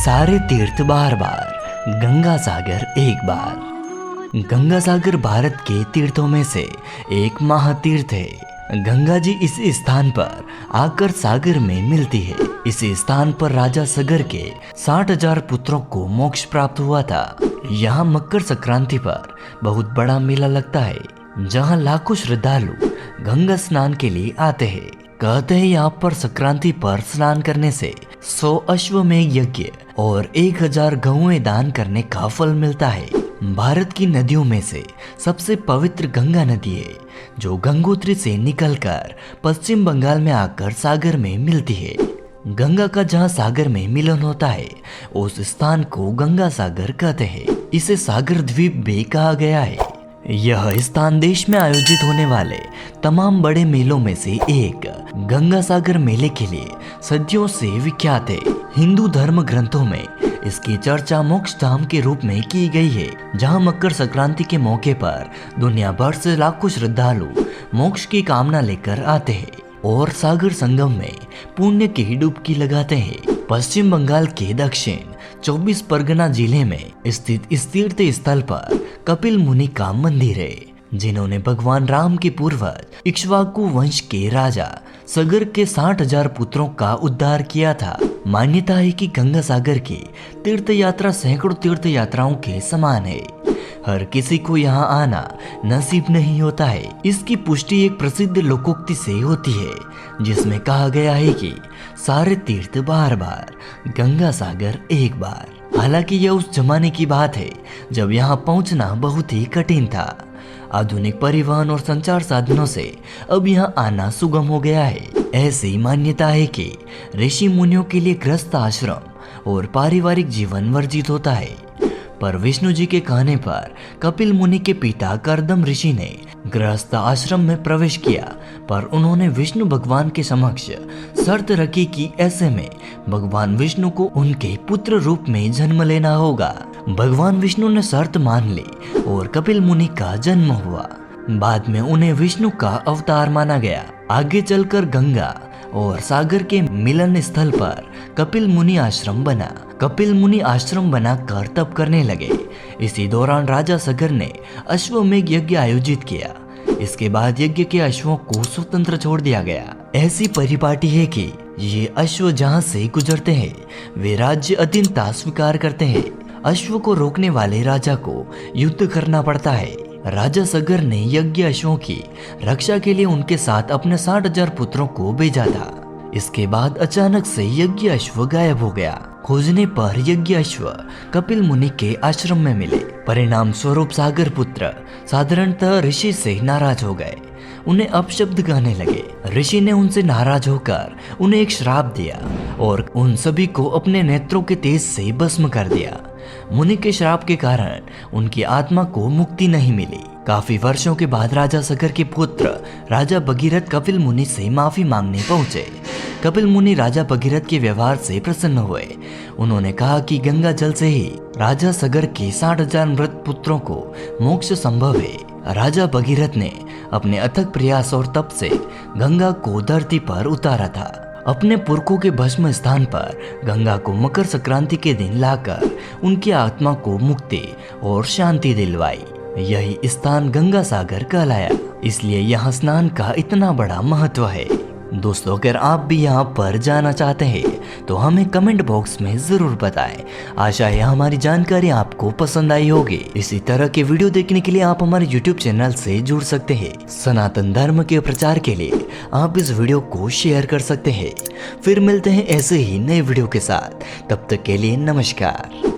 सारे तीर्थ बार बार, गंगा सागर एक बार। गंगा सागर भारत के तीर्थों में से एक महातीर्थ है। गंगा जी इस स्थान पर आकर सागर में मिलती है। इस स्थान पर राजा सगर के 60,000 पुत्रों को मोक्ष प्राप्त हुआ था। यहाँ मकर संक्रांति पर बहुत बड़ा मेला लगता है, जहाँ लाखों श्रद्धालु गंगा स्नान के लिए आते हैं। कहते हैं यहाँ पर संक्रांति पर स्नान करने से 100 अश्वमेध यज्ञ और 1000 गौएं दान करने का फल मिलता है। भारत की नदियों में से सबसे पवित्र गंगा नदी है, जो गंगोत्री से निकलकर पश्चिम बंगाल में आकर सागर में मिलती है। गंगा का जहाँ सागर में मिलन होता है, उस स्थान को गंगा सागर कहते हैं। इसे सागर द्वीप भी कहा गया है। यह स्थान देश में आयोजित होने वाले तमाम बड़े मेलों में से एक गंगा सागर मेले के लिए सदियों से विख्यात है। हिंदू धर्म ग्रंथों में इसकी चर्चा मोक्ष धाम के रूप में की गई है, जहां मकर संक्रांति के मौके पर दुनिया भर से लाखों श्रद्धालु मोक्ष की कामना लेकर आते हैं और सागर संगम में पुण्य की डुबकी लगाते हैं। पश्चिम बंगाल के दक्षिण 24 परगना जिले में स्थित इस तीर्थ स्थल पर कपिल मुनि का मंदिर है, जिन्होंने भगवान राम के पूर्वज इक्ष्वाकु वंश के राजा सगर के 60,000 पुत्रों का उद्धार किया था। मान्यता है कि गंगा सागर की तीर्थ यात्रा सैकड़ों तीर्थ यात्राओं के समान है। हर किसी को यहाँ आना नसीब नहीं होता है। इसकी पुष्टि एक प्रसिद्ध लोकोक्ति से होती है, जिसमें कहा गया है कि सारे तीर्थ बार बार, गंगा सागर एक बार। हालांकि यह उस जमाने की बात है जब यहाँ पहुँचना बहुत ही कठिन था। आधुनिक परिवहन और संचार साधनों से अब यहाँ आना सुगम हो गया है। ऐसी मान्यता है कि ऋषि मुनियों के लिए गृहस्थ आश्रम और पारिवारिक जीवन वर्जित होता है, पर विष्णु जी के कहने पर कपिल मुनि के पिता करदम ऋषि ने गृहस्थ आश्रम में प्रवेश किया, पर उन्होंने विष्णु भगवान के समक्ष शर्त रखी कि ऐसे में भगवान विष्णु को उनके पुत्र रूप में जन्म लेना होगा। भगवान विष्णु ने शर्त मान ली और कपिल मुनि का जन्म हुआ। बाद में उन्हें विष्णु का अवतार माना गया। आगे चलकर गंगा और सागर के मिलन स्थल पर कपिल मुनि आश्रम बना। कपिल मुनि आश्रम बनाकर तप करने लगे। इसी दौरान राजा सगर ने अश्वमेध यज्ञ आयोजित किया। इसके बाद यज्ञ के अश्वों को स्वतंत्र छोड़ दिया गया। ऐसी परिपाटी है कि ये अश्व जहाँ से गुजरते हैं, वे राज्य अधीनता स्वीकार करते हैं। अश्व को रोकने वाले राजा को युद्ध करना पड़ता है। राजा सगर ने यज्ञ अश्वों की रक्षा के लिए उनके साथ अपने 60,000 पुत्रों को भेजा था। इसके बाद अचानक से यज्ञ अश्व गायब हो गया। खोजने पर यज्ञ अश्व कपिल मुनि के आश्रम में मिले। परिणाम स्वरूप सागर पुत्र साधारणतः ऋषि से नाराज हो गए, उन्हें अपशब्द गाने लगे। ऋषि ने उनसे नाराज होकर उन्हें एक श्राप दिया और उन सभी को अपने नेत्रों के तेज से भस्म कर दिया। मुनि के श्राप के कारण उनकी आत्मा को मुक्ति नहीं मिली। काफी वर्षों के बाद राजा सगर के पुत्र राजा भगीरथ कपिल मुनि से माफी मांगने पहुंचे। कपिल मुनि राजा भगीरथ के व्यवहार से प्रसन्न हुए। उन्होंने कहा कि गंगा जल से ही राजा सगर के 60,000 मृत पुत्रों को मोक्ष संभव है। राजा भगीरथ ने अपने अथक प्रयास और तप से गंगा को धरती पर उतारा था। अपने पुरखों के भस्म स्थान पर गंगा को मकर संक्रांति के दिन लाकर उनकी आत्मा को मुक्ति और शांति दिलवाई। यही स्थान गंगा सागर कहलाया। इसलिए यहाँ स्नान का इतना बड़ा महत्व है। दोस्तों, अगर आप भी यहाँ पर जाना चाहते हैं तो हमें कमेंट बॉक्स में जरूर बताएं। आशा है हमारी जानकारी आपको पसंद आई होगी। इसी तरह के वीडियो देखने के लिए आप हमारे YouTube चैनल से जुड़ सकते हैं। सनातन धर्म के प्रचार के लिए आप इस वीडियो को शेयर कर सकते हैं। फिर मिलते हैं ऐसे ही नए वीडियो के साथ। तब तक के लिए नमस्कार।